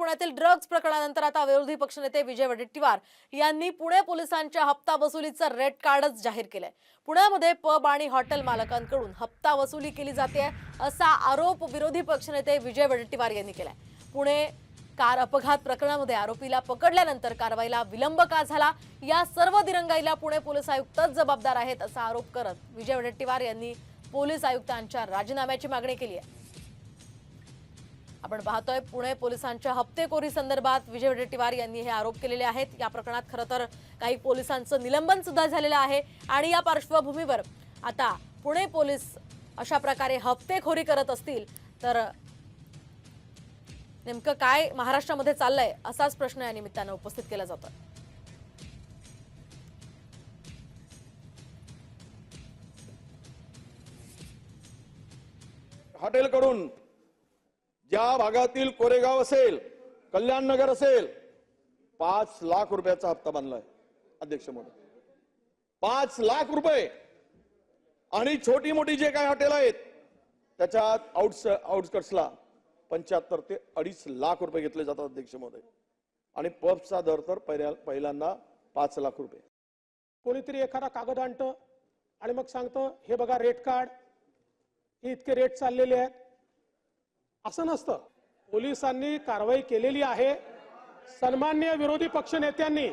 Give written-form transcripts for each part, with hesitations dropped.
पुण्यातील ड्रग्ज प्रकरणानंतर आता विरोधी पक्षनेते विजय वडेट्टीवार यांनी पुणे पोलिसांच्या हप्ता वसुलीचं रेड कार्डच जाहीर केलंय। पुण्यामध्ये पब आणि हॉटेल मालकांकडून हप्ता वसुली केली जाते असा आरोप विरोधी पक्षनेते विजय वडेट्टीवार यांनी केलाय। पुणे कार अपघात प्रकरणामध्ये आरोपीला पकडल्यानंतर कारवाईला विलंब का झाला, या सर्व दिरंगाईला पुणे पोलीस आयुक्तच जबाबदार आहेत असा आरोप करत विजय वडेट्टीवार यांनी पोलीस आयुक्तांच्या राजीनाम्याची मागणी केली आहे। आपण पाहतोय पुणे पोलिसांच्या हप्तेखोरी संदर्भात विजय वडेट्टीवार यांनी हे आरोप केलेले आहेत। या प्रकरणात खरं तर काही पोलिसांचं निलंबन सुद्धा झालेलं आहे आणि या पार्श्वभूमीवर आता पुणे पोलीस अशा प्रकारे हप्तेखोरी करत असतील तर नेमकं काय महाराष्ट्रामध्ये चाललंय असाच प्रश्न या निमित्तानं उपस्थित केला जातो। हॉटेलकडून ज्या भागातील कोरेगाव असेल, कल्याण नगर असेल, 5 लाख रुपयाचा हप्ता बांधलाय अध्यक्ष महोदय। 5 लाख रुपये आणि छोटी मोठी जे काही हॉटेल आहेत त्याच्यात आउटस्कट्सला 75 ते 2.5 लाख रुपये घेतले जातात अध्यक्ष महोदय। आणि पबचा दर तर पहिल्यांदा 5 लाख रुपये। कोणीतरी एखादा कागद आणतं आणि मग सांगतं हे बघा रेट कार्ड, हे इतके रेट चाललेले आहेत। असं नसतं। पोलिसांनी कारवाई केलेली आहे। सन्माननीय विरोधी पक्ष नेत्यांनी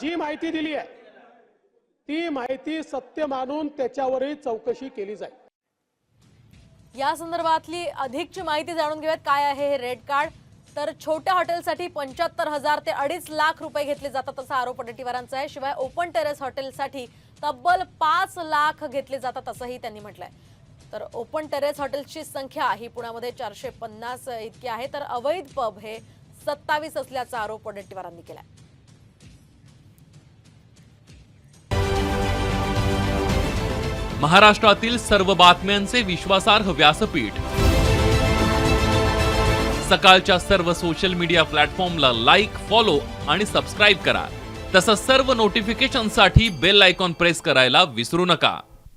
जी माहिती दिली आहे ती माहिती सत्य मानून त्याच्यावरही चौकशी केली जाईल। या संदर्भातली अधिकची माहिती जाणून घेऊयात। काय आहे हे रेड कार्ड? तर छोट्या हॉटेलसाठी 75,000 ते 2.5 लाख रुपये घेतले जातात असा आरोप वडेट्टीवारांचा आहे। शिवाय ओपन टेरेस हॉटेलसाठी तब्बल 5 लाख घेतले जातात असंही त्यांनी म्हटलंय। तर ओपन टेरेस हॉटेल्सची संख्या ही पुण्यामध्ये 450 इतकी आहे, तर अवैध पब हे 27 असल्याचा आरोप वडेट्टीवारांनी केलाय। महाराष्ट्रातील सर्व बातम्यांचे विश्वासार्ह व्यासपीठ, सकाळच्या सर्व सोशल मीडिया प्लॅटफॉर्मला लाईक, फॉलो आणि सबस्क्राईब करा। तसंच सर्व नोटिफिकेशनसाठी बेल आयकॉन प्रेस करायला विसरू नका।